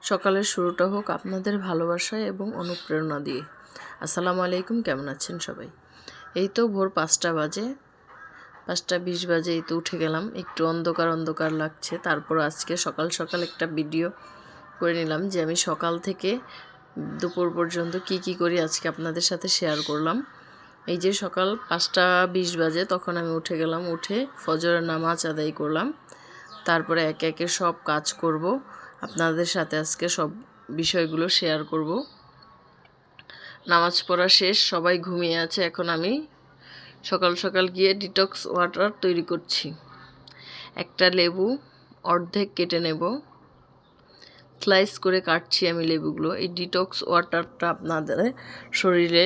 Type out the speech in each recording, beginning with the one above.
সকালের শুরুটা হোক আপনাদের ভালোবাসায় এবং অনুপ্রেরণা দিয়ে। আসসালামু আলাইকুম, কেমন আছেন সবাই? এই তো ভোর 5টা বাজে, 5টা 20 বাজে এই তো উঠে গেলাম। একটু অন্ধকার অন্ধকার লাগছে, তারপর আজকে সকাল সকাল একটা ভিডিও করে নিলাম যে আমি সকাল থেকে দুপুর পর্যন্ত কি করি আজকে আপনাদের সাথে শেয়ার করলাম। এই যে সকাল 5টা 20 বাজে তখন আমি উঠে গেলাম, উঠে ফজরের নামাজ আদায় করলাম। তারপরে একে একে সব কাজ করব, আপনাদের সাথে আজকে সব বিষয়গুলো শেয়ার করব। নামাজ পড়া শেষ, সবাই ঘুমিয়ে আছে। এখন আমি সকাল সকাল গিয়ে ডিটক্স ওয়াটার তৈরি করছি। একটা লেবু অর্ধেক কেটে নেব, স্লাইস করে কাটছি আমি লেবুগুলো। এই ডিটক্স ওয়াটারটা আপনাদের শরীরে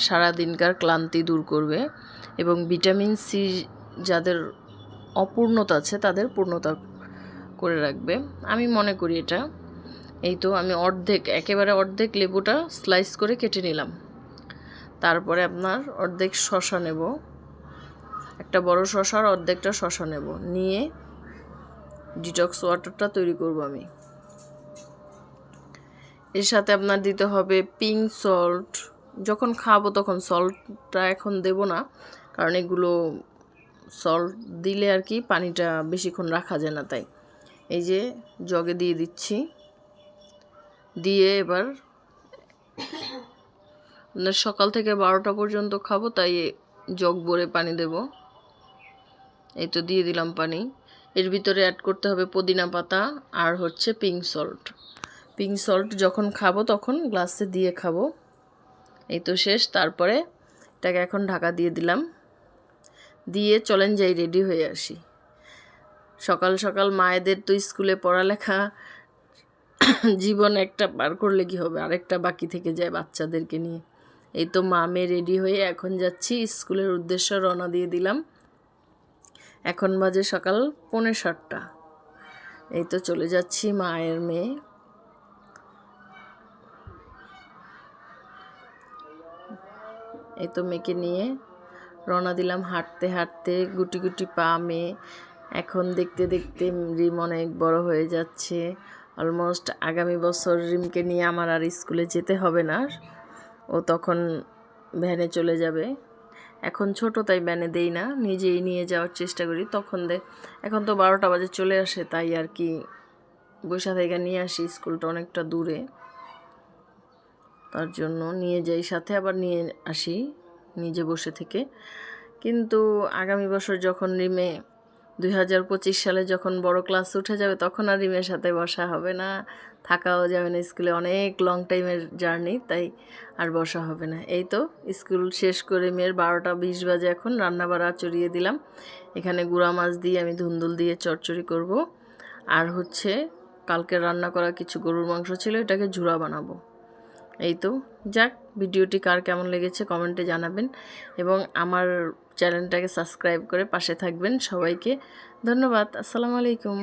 সারাদিনকার ক্লান্তি দূর করবে এবং ভিটামিন সি যাদের অপূর্ণতা আছে তাদের পূর্ণতা করে রাখবে, আমি মনে করি এটা। এই তো আমি একেবারে অর্ধেক লেবুটা স্লাইস করে কেটে নিলাম। তারপরে আপনার অর্ধেক শসা নেব, একটা বড় শসার অর্ধেকটা শসা নেব, নিয়ে ডিটক্স ওয়াটারটা তৈরি করব আমি। এর সাথে আপনার দিতে হবে পিঙ্ক সল্ট। যখন খাবো তখন সল্টটা এখন দেব না, কারণ এগুলো সল্ট দিলে আর কি পানিটা বেশিক্ষণ রাখা যায় না, তাই এই যে জগে দিয়ে দিচ্ছি। দিয়ে এবার সকাল থেকে 12টা পর্যন্ত খাবো, তাই জগ ভরে পানি দেব। এই তো দিয়ে দিলাম পানি। এর ভিতরে অ্যাড করতে হবে পুদিনা পাতা আর হচ্ছে পিঙ্ক সল্ট। পিঙ্ক সল্ট যখন খাবো তখন গ্লাসে দিয়ে খাবো। এই তো শেষ। তারপরে এটাকে এখন ঢাকা দিয়ে দিলাম, দিয়ে চলেন যাই রেডি হয়ে আসি। সকাল সকাল মায়েদের তো স্কুলে পড়ালেখা জীবন একটা পার করলে কি হবে, আরেকটা বাকি থেকে যায় বাচ্চাদেরকে নিয়ে। এই তো মা মেয়ে রেডি হয়ে এখন যাচ্ছি স্কুলের উদ্দেশ্যে, রওনা দিয়ে দিলাম। এখন বাজে সকাল 6:45। এই তো চলে যাচ্ছি মায়ের মেয়ে। এই তো মেয়েকে নিয়ে রওনা দিলাম হাঁটতে হাঁটতে, গুটি গুটি পা মেয়ে। এখন দেখতে দেখতে রিম অনেক বড় হয়ে যাচ্ছে। অলমোস্ট আগামী বছর রিমকে নিয়ে আমার আর স্কুলে যেতে হবে না, ও তখন ভ্যানে চলে যাবে। এখন ছোট তাই ভ্যানে দেই না, নিজেই নিয়ে যাওয়ার চেষ্টা করি। এখন তো 12টা বাজে চলে আসে, তাই আর কি বৈশা থেকে নিয়ে আসি। স্কুলটা অনেকটা দূরে, তার জন্য নিয়ে যাই সাথে, আবার নিয়ে আসি নিজে বসে থেকে। কিন্তু আগামী বছর যখন রিমে 2025 সালে যখন বড় ক্লাস উঠে যাবে তখন আর রিমের সাথে বসা হবে না, থাকাও যাবে না স্কুলে, অনেক লং টাইমের জার্নি, তাই আর বসা হবে না। এই তো স্কুল শেষ করে মেয়ের 12টা 20 বাজে এখন রান্না বাড়া চড়িয়ে দিলাম। এখানে গুঁড়া মাছ দিয়ে আমি ধুন্দুল দিয়ে চচ্চড়ি করব, আর হচ্ছে কালকে রান্না করা কিছু গরুর মাংস ছিল, এটাকে ঝুরা বানাবো। এই তো যাক, ভিডিওটি কার কেমন লেগেছে কমেন্টে জানাবেন এবং আমার চ্যানেলটাকে সাবস্ক্রাইব করে পাশে থাকবেন। সবাইকে ধন্যবাদ। আসসালামু আলাইকুম।